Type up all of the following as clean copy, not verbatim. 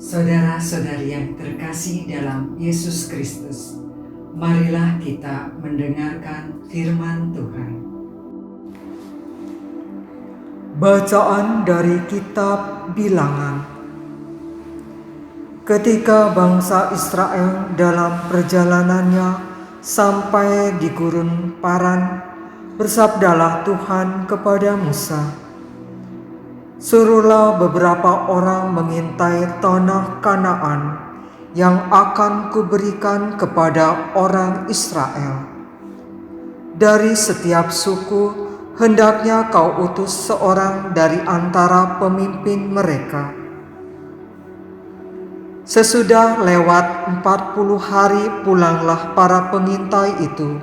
Saudara-saudari yang terkasih dalam Yesus Kristus, marilah kita mendengarkan firman Tuhan. Bacaan dari kitab Bilangan. Ketika bangsa Israel dalam perjalanannya sampai di gurun Paran, bersabdalah Tuhan kepada Musa, "Suruhlah beberapa orang mengintai tanah Kanaan yang akan kuberikan kepada orang Israel. Dari setiap suku hendaknya kau utus seorang dari antara pemimpin mereka." Sesudah lewat 40 hari pulanglah para pengintai itu.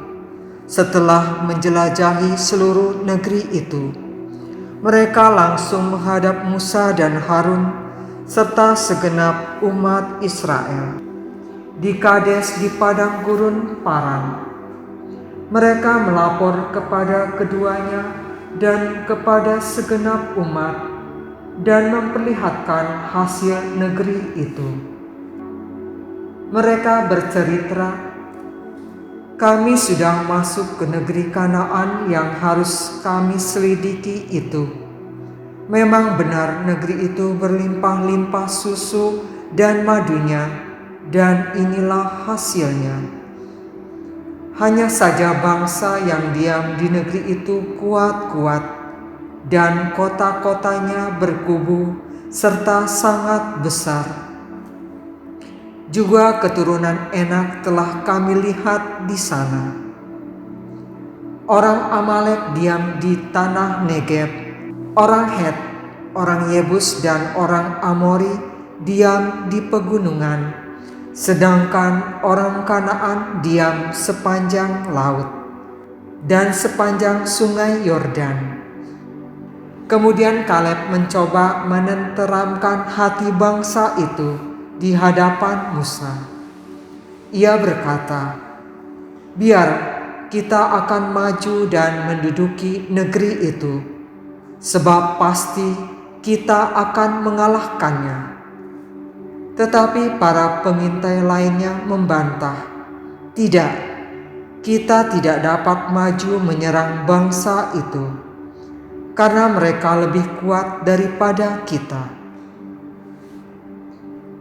Setelah menjelajahi seluruh negeri itu, mereka langsung menghadap Musa dan Harun serta segenap umat Israel di Kades di padang gurun Paran. Mereka melapor kepada keduanya dan kepada segenap umat dan memperlihatkan hasil negeri itu. Mereka bercerita, "Kami sudah masuk ke negeri Kanaan yang harus kami selidiki itu. Memang benar negeri itu berlimpah-limpah susu dan madunya, dan inilah hasilnya. Hanya saja bangsa yang diam di negeri itu kuat-kuat, dan kota-kotanya berkubu serta sangat besar. Juga keturunan Enak telah kami lihat di sana. Orang Amalek diam di tanah Negeb, orang Het, orang Yebus dan orang Amori diam di pegunungan, sedangkan orang Kanaan diam sepanjang laut dan sepanjang sungai Yordan." Kemudian Kaleb mencoba menenteramkan hati bangsa itu di hadapan Musa. Ia berkata, "Biar kita akan maju dan menduduki negeri itu, sebab pasti kita akan mengalahkannya." Tetapi para pengintai lainnya membantah, "Tidak, kita tidak dapat maju menyerang bangsa itu, karena mereka lebih kuat daripada kita."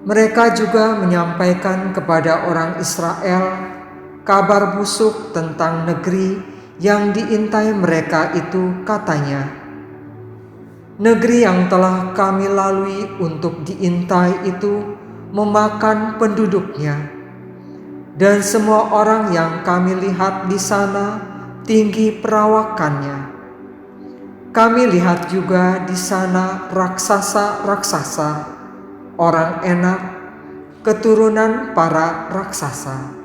Mereka juga menyampaikan kepada orang Israel kabar busuk tentang negeri yang diintai mereka itu. Katanya, "Negeri yang telah kami lalui untuk diintai itu memakan penduduknya, dan semua orang yang kami lihat di sana tinggi perawakannya. Kami lihat juga di sana raksasa-raksasa, orang Enak, keturunan para raksasa,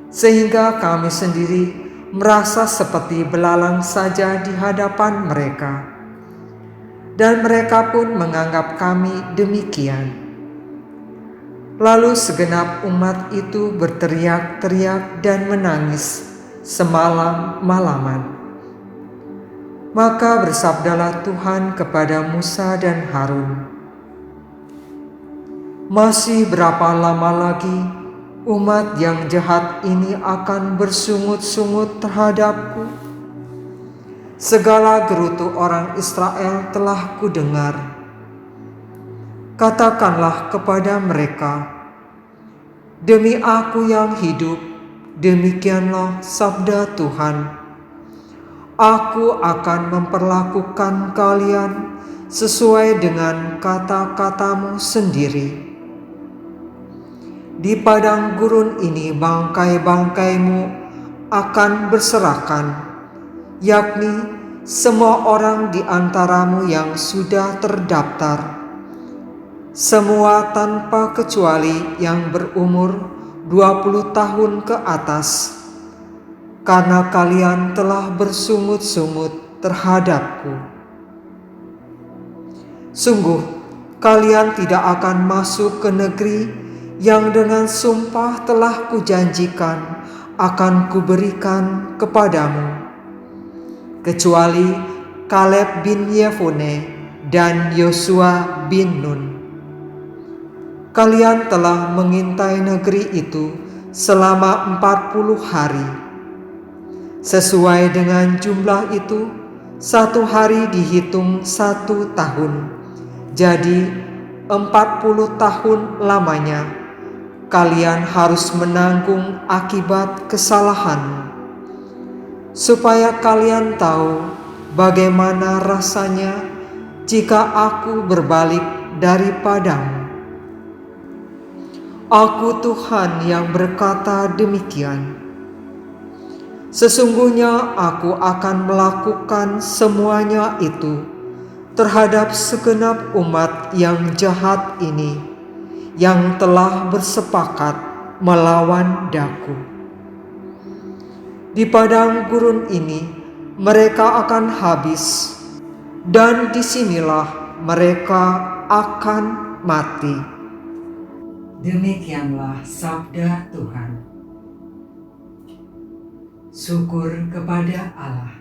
sehingga kami sendiri merasa seperti belalang saja di hadapan mereka, dan mereka pun menganggap kami demikian." Lalu segenap umat itu berteriak-teriak dan menangis semalam-malaman. Maka bersabdalah Tuhan kepada Musa dan Harun, "Masih berapa lama lagi umat yang jahat ini akan bersungut-sungut terhadapku? Segala gerutu orang Israel telah kudengar. Katakanlah kepada mereka, demi aku yang hidup, demikianlah sabda Tuhan, aku akan memperlakukan kalian sesuai dengan kata-katamu sendiri. Di padang gurun ini bangkai-bangkaimu akan berserakan, yakni semua orang di antaramu yang sudah terdaftar, semua tanpa kecuali yang berumur 20 tahun ke atas, karena kalian telah bersungut-sungut terhadapku. Sungguh, kalian tidak akan masuk ke negeri yang dengan sumpah telah kujanjikan akan kuberikan kepadamu, kecuali Kaleb bin Yefune dan Yosua bin Nun. kalian telah mengintai negeri itu selama 40 hari. Sesuai dengan jumlah itu, 1 hari dihitung 1 tahun. Jadi 40 tahun lamanya kalian harus menanggung akibat kesalahanmu, supaya kalian tahu bagaimana rasanya jika aku berbalik daripadamu. Aku Tuhan yang berkata demikian. Sesungguhnya aku akan melakukan semuanya itu terhadap segenap umat yang jahat ini, yang telah bersepakat melawan Daku. Di padang gurun ini mereka akan habis, dan disinilah mereka akan mati. Demikianlah sabda Tuhan. Syukur kepada Allah.